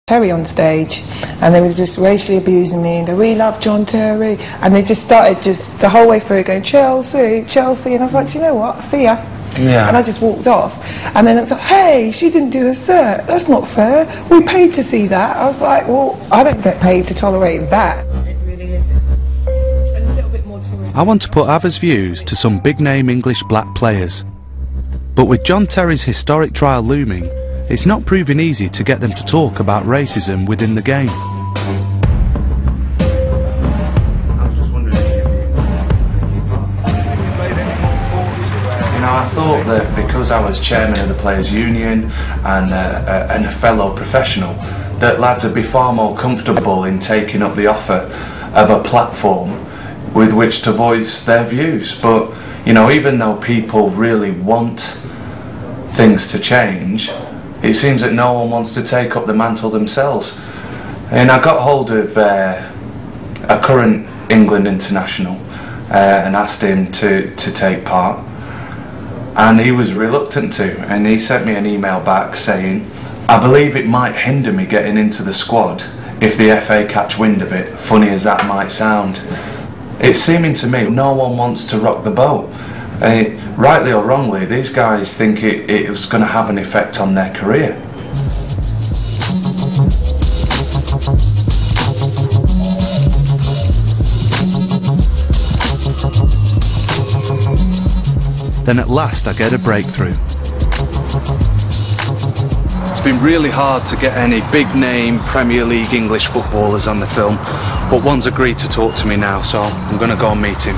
Terry on stage, and they were just racially abusing me and go, "We love John Terry," and they just started just the whole way through going, "Chelsea, Chelsea," and I was like, "Do you know what, see ya." Yeah. And I just walked off, and then it was like, "Hey, she didn't do her cert, that's not fair, we paid to see that." I was like, well, I don't get paid to tolerate that. It really is a little bit more tourism. I want to put Ava's views to some big name English black players, but with John Terry's historic trial looming, it's not proving easy to get them to talk about racism within the game. I thought that because I was chairman of the Players' Union and a fellow professional, that lads would be far more comfortable in taking up the offer of a platform with which to voice their views. But, you know, even though people really want things to change, it seems that no one wants to take up the mantle themselves. And I got hold of a current England international and asked him to take part. And he was reluctant to, and he sent me an email back saying, "I believe it might hinder me getting into the squad if the FA catch wind of it, funny as that might sound." It's seeming to me no one wants to rock the boat. Rightly or wrongly, these guys think it was going to have an effect on their career. Then at last I get a breakthrough. It's been really hard to get any big name Premier League English footballers on the film, but one's agreed to talk to me now, so I'm going to go and meet him.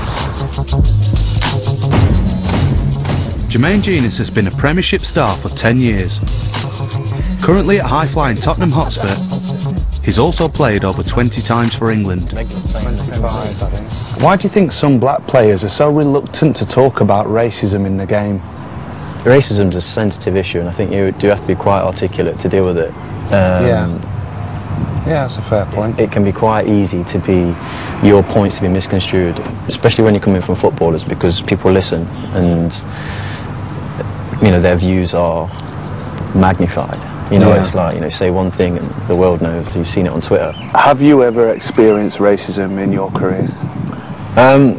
Jermaine Jenas has been a Premiership star for 10 years. Currently at high-flying Tottenham Hotspur, he's also played over 20 times for England. Why do you think some black players are so reluctant to talk about racism in the game? Racism's a sensitive issue, and I think you do have to be quite articulate to deal with it. Yeah, that's a fair point. It can be quite easy to be your points to be misconstrued, especially when you're coming from footballers, because people listen and you know their views are magnified. You know, it's like, you know, say one thing and the world knows. You've seen it on Twitter. Have you ever experienced racism in your career?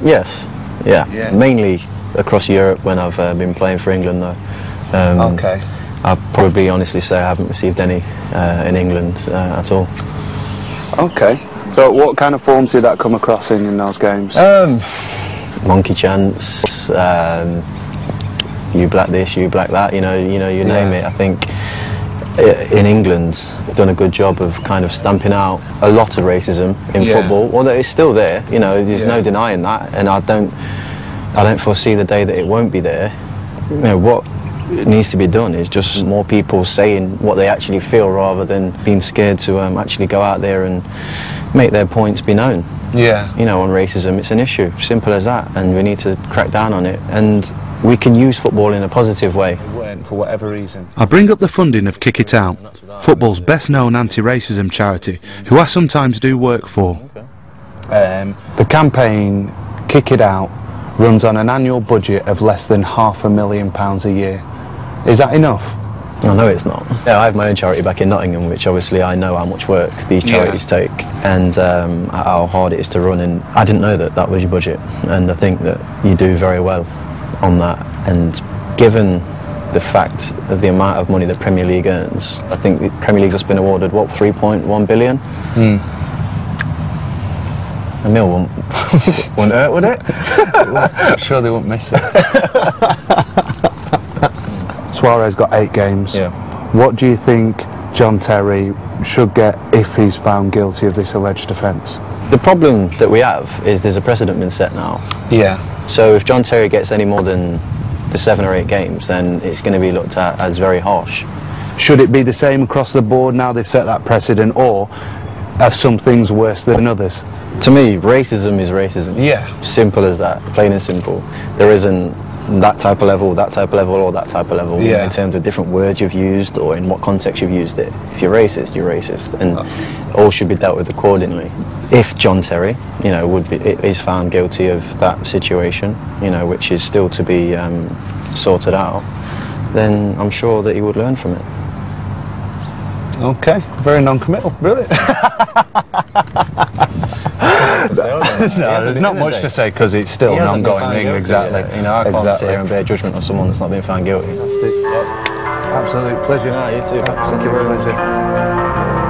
Yes, yeah. Mainly across Europe when I've been playing for England, though. Okay. I'll probably honestly say I haven't received any in England at all. Okay. So what kind of forms did that come across in those games? Monkey chants, you black this, you black that, you name it. I think in England, done a good job of kind of stamping out a lot of racism in football. Although it's still there, you know, there's no denying that, and I don't foresee the day that it won't be there. You know, what needs to be done is just more people saying what they actually feel rather than being scared to actually go out there and make their points be known. Yeah. You know, on racism, it's an issue, simple as that, and we need to crack down on it. And we can use football in a positive way. For whatever reason. I bring up the funding of Kick It Out, football's best known anti-racism charity, who I sometimes do work for. The campaign, Kick It Out, runs on an annual budget of less than £500,000 a year. Is that enough? Oh, no, it's not. Yeah, I have my own charity back in Nottingham, which obviously I know how much work these charities take and how hard it is to run, and I didn't know that that was your budget, and I think that you do very well on that. And given the fact of the amount of money the Premier League earns, I think the Premier League's just been awarded, what, 3.1 billion? A mil wouldn't hurt, would it? I'm sure they won't miss it. Suarez got 8 games. Yeah. What do you think John Terry should get if he's found guilty of this alleged offence? The problem that we have is there's a precedent been set now. Yeah. So if John Terry gets any more than the 7 or 8 games, then it's going to be looked at as very harsh. Should it be the same across the board now they've set that precedent, or are some things worse than others? To me, racism is racism. Yeah. Simple as that, plain and simple. There isn't that type of level, that type of level, or that type of level in terms of different words you've used or in what context you've used it. If you're racist, you're racist, and all should be dealt with accordingly. If John Terry, you know, is found guilty of that situation, you know, which is still to be sorted out, then I'm sure that he would learn from it. Okay, very non-committal, brilliant. No, there's not much to say because it's still an ongoing thing. Exactly. You know, I can't sit here and bear judgment on someone that's not been found guilty. Absolute pleasure. No, you too. Thank you very much.